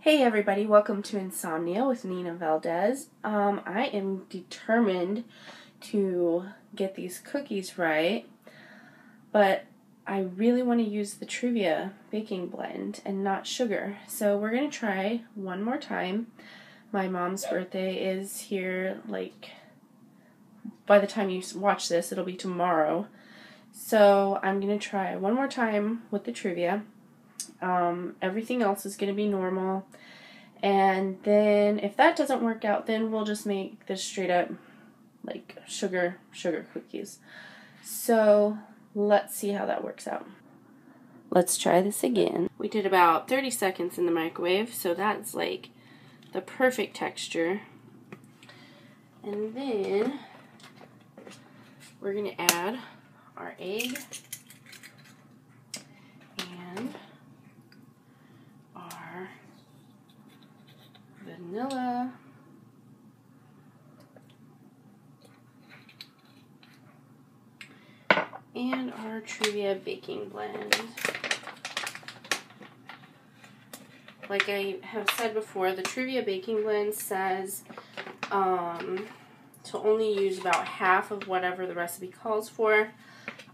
Hey everybody, welcome to Insomnia with Nina Valdez. I am determined to get these cookies right, but I really want to use the Trivia baking blend and not sugar. So we're going to try one more time. My mom's birthday is here, by the time you watch this, it'll be tomorrow. So I'm going to try one more time with the Trivia. Everything else is going to be normal, and then if that doesn't work out, then we'll just make this straight up sugar cookies. So let's see how that works out. Let's try this again. We did about 30 seconds in the microwave, so that's like the perfect texture. And then we're going to add our egg and our vanilla, and our Trivia baking blend. Like I have said before, the Trivia baking blend says to only use about half of whatever the recipe calls for.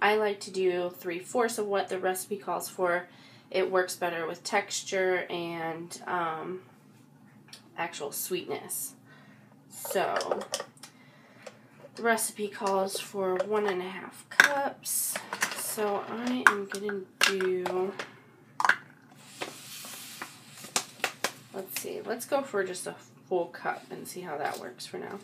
I like to do 3/4 of what the recipe calls for. It works better with texture and actual sweetness. So the recipe calls for 1.5 cups. So I am going to do, let's see, let's go for just a full cup and see how that works for now.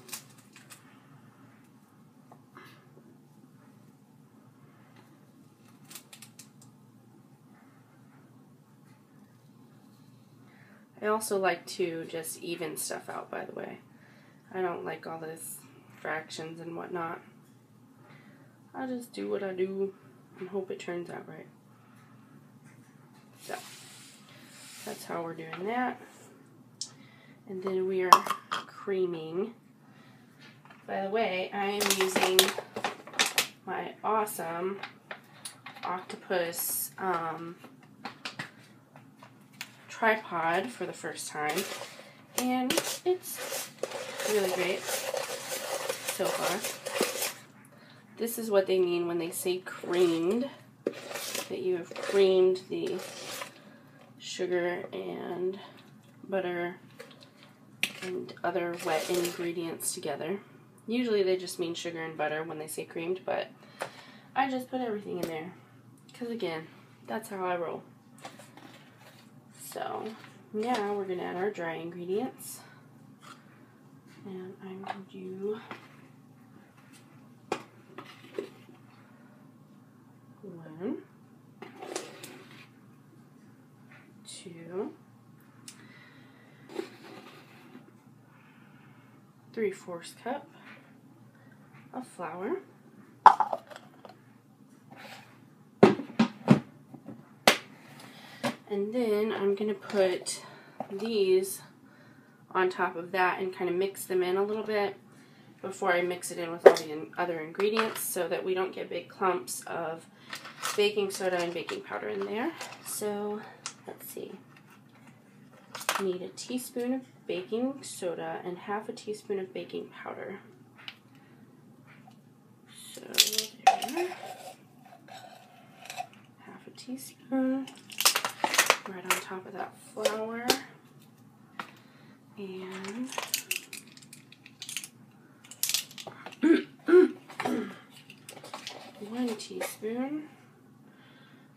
I also like to just even stuff out, by the way. I don't like all this fractions and whatnot. I just do what I do and hope it turns out right. So, that's how we're doing that. And then we are creaming. By the way, I am using my awesome octopus tripod for the first time, and it's really great so far. This is what they mean when they say creamed, that you have creamed the sugar and butter and other wet ingredients together. Usually they just mean sugar and butter when they say creamed, but I just put everything in there because, again, that's how I roll. So now we're going to add our dry ingredients, and I'm going to do 1, 2, 3/4 cup of flour. And then I'm going to put these on top of that and kind of mix them in a little bit before I mix it in with all the other ingredients so that we don't get big clumps of baking soda and baking powder in there. So let's see. I need 1 teaspoon of baking soda and 1/2 teaspoon of baking powder. So there. 1/2 teaspoon. Right on top of that flour, and 1 teaspoon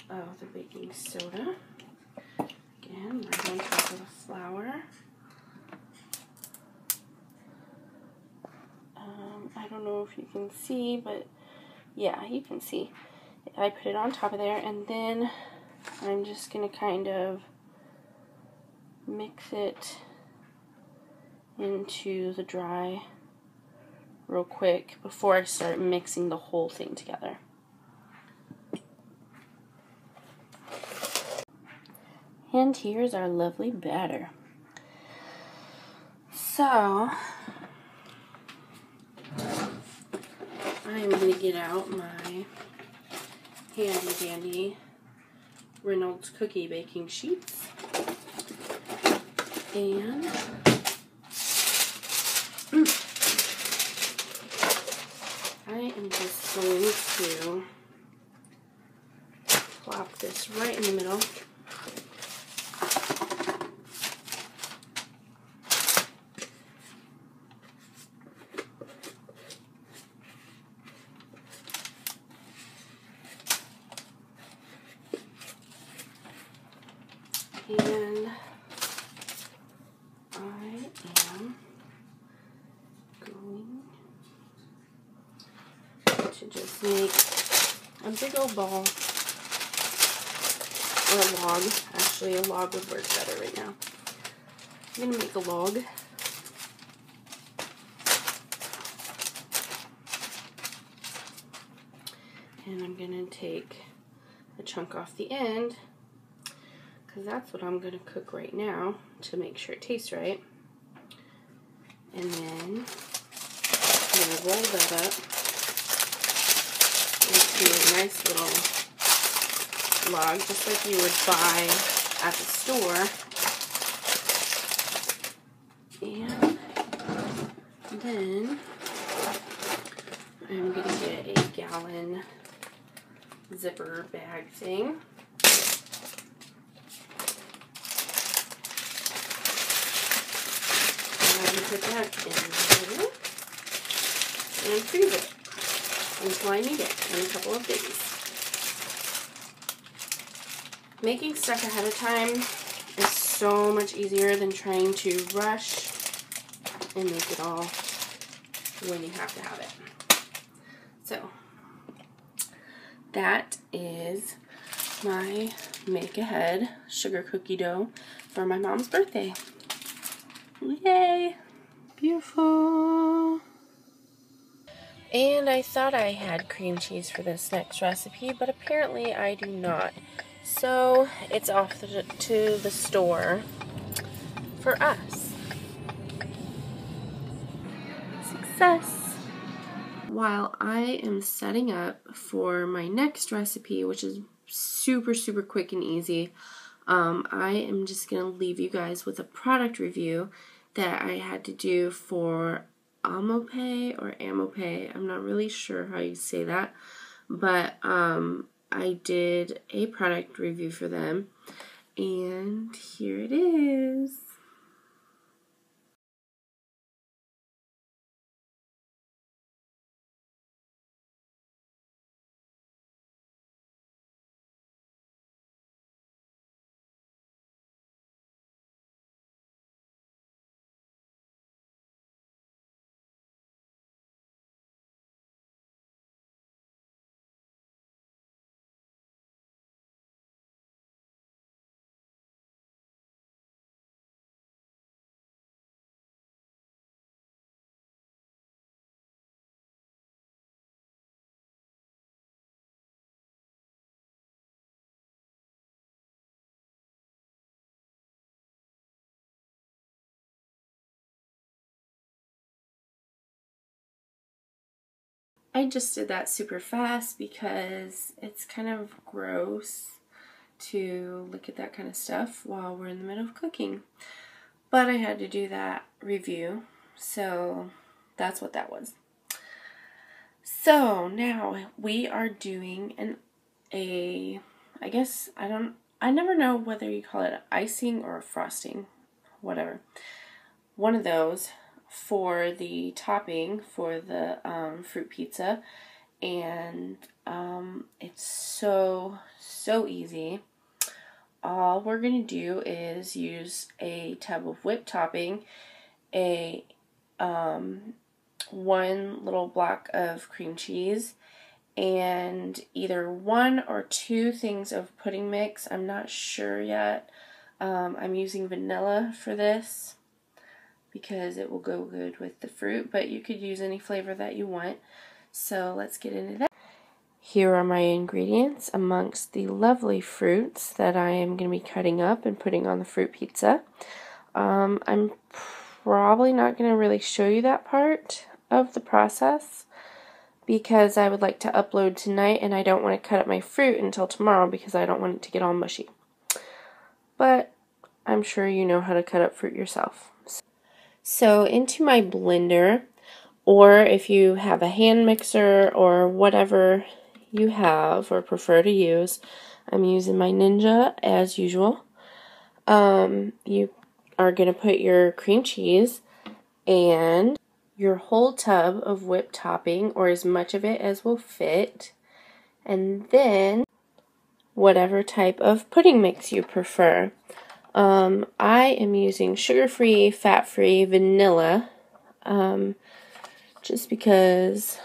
of the baking soda, again right on top of the flour. I don't know if you can see, but yeah, you can see. I put it on top of there, and then I'm just going to kind of mix it into the dry real quick before I start mixing the whole thing together. And here's our lovely batter. So I'm going to get out my handy dandy Reynolds cookie baking sheets. And I am just going to plop this right in the middle. And I am going to just make a big old ball, or a log. Actually, a log would work better right now. I'm going to make a log. And I'm going to take a chunk off the end, because that's what I'm going to cook right now to make sure it tastes right. And then I'm going to roll that up into a nice little log, just like you would buy at the store. And then I'm going to get a gallon zipper bag thing. Put that in there and freeze it until I need it in a couple of days. Making stuff ahead of time is so much easier than trying to rush and make it all when you have to have it. So that is my make ahead sugar cookie dough for my mom's birthday. Yay! Beautiful. And I thought I had cream cheese for this next recipe, but apparently I do not. So it's off to the store for us. Success! While I am setting up for my next recipe, which is super quick and easy, I am just going to leave you guys with a product review that I had to do for Amope or Amope. I'm not really sure how you say that, but I did a product review for them, and here it is. I just did that super fast because it's kind of gross to look at that kind of stuff while we're in the middle of cooking. But I had to do that review, so that's what that was. So now we are doing I never know whether you call it icing or frosting, whatever. One of those for the topping for the fruit pizza, and it's so easy. All we're going to do is use a tub of whipped topping, one little block of cream cheese, and either 1 or 2 things of pudding mix. I'm not sure yet. I'm using vanilla for this because it will go good with the fruit, but you could use any flavor that you want. So let's get into that. Here are my ingredients amongst the lovely fruits that I am going to be cutting up and putting on the fruit pizza. I'm probably not going to really show you that part of the process because I would like to upload tonight and I don't want to cut up my fruit until tomorrow because I don't want it to get all mushy. But I'm sure you know how to cut up fruit yourself. So into my blender, or if you have a hand mixer or whatever you have or prefer to use, I'm using my Ninja as usual. You are going to put your cream cheese and your whole tub of whipped topping, or as much of it as will fit, and then whatever type of pudding mix you prefer. I am using sugar-free, fat-free, vanilla, just because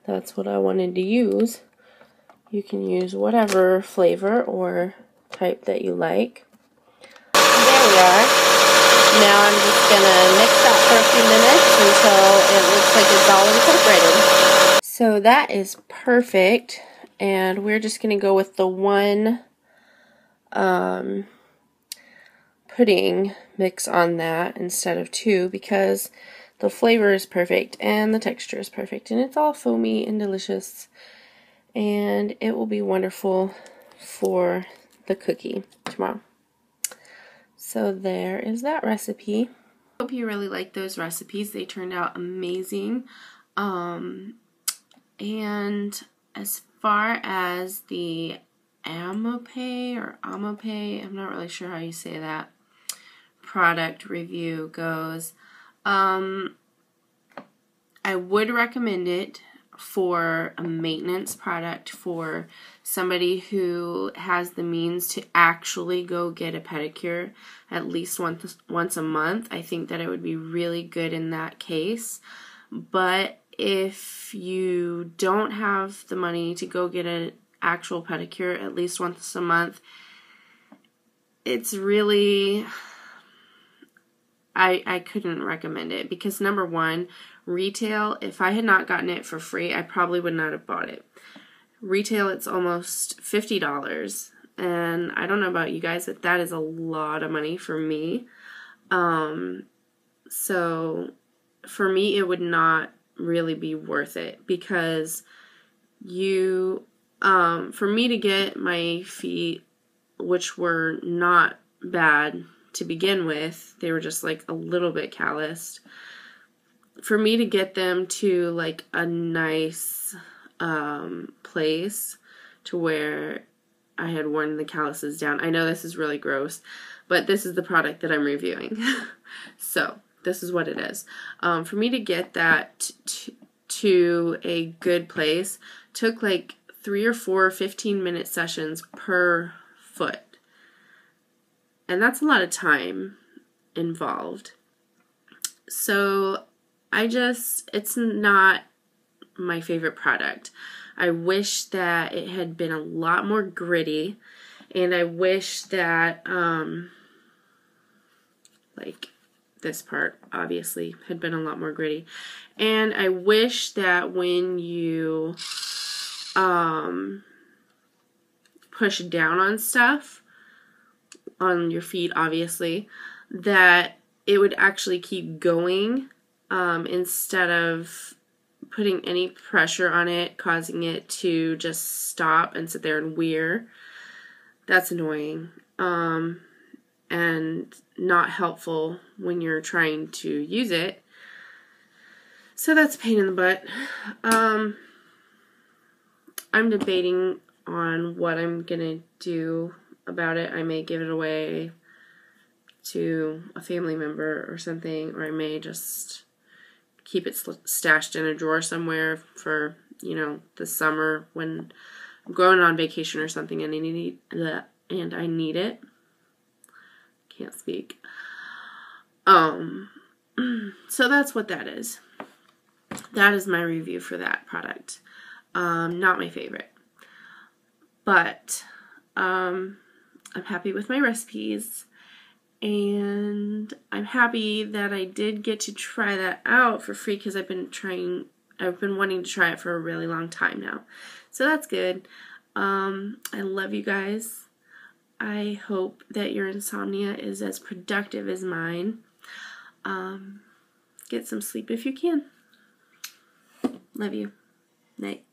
that's what I wanted to use. You can use whatever flavor or type that you like. There we are. Now I'm just going to mix that for a few minutes until it looks like it's all incorporated. So that is perfect, and we're just going to go with the one pudding mix on that instead of two, because the flavor is perfect and the texture is perfect, and it's all foamy and delicious, and it will be wonderful for the cookie tomorrow. So there is that recipe. Hope you really like those recipes. They turned out amazing. And as far as the Amope or Amope, I'm not really sure how you say that, product review goes, I would recommend it for a maintenance product for somebody who has the means to actually go get a pedicure at least once a month. I think that it would be really good in that case. But if you don't have the money to go get an actual pedicure at least once a month, it's really, I couldn't recommend it, because number one, retail, if I had not gotten it for free, I probably would not have bought it. Retail, it's almost $50, and I don't know about you guys, but that is a lot of money for me. So for me, it would not really be worth it, because for me to get my feet, which were not bad to begin with, they were just like a little bit calloused. For me to get them to like a nice place to where I had worn the calluses down. I know this is really gross, but this is the product that I'm reviewing. So this is what it is. For me to get that to a good place took like 3 or 4 15-minute sessions per foot. And that's a lot of time involved. So it's not my favorite product. I wish that it had been a lot more gritty, and I wish that, like this part obviously had been a lot more gritty. And I wish that when you push down on stuff, on your feet obviously, that it would actually keep going instead of putting any pressure on it, causing it to just stop and sit there and wear. That's annoying and not helpful when you're trying to use it. So that's a pain in the butt. I'm debating on what I'm gonna do about it. I may give it away to a family member or something, or I may just keep it stashed in a drawer somewhere for, the summer when I'm going on vacation or something and I need it. Can't speak. So that's what that is. That is my review for that product. Not my favorite. But I'm happy with my recipes, and I'm happy that I did get to try that out for free, because I've been wanting to try it for a really long time now. So that's good. I love you guys. I hope that your insomnia is as productive as mine. Get some sleep if you can. Love you. Night.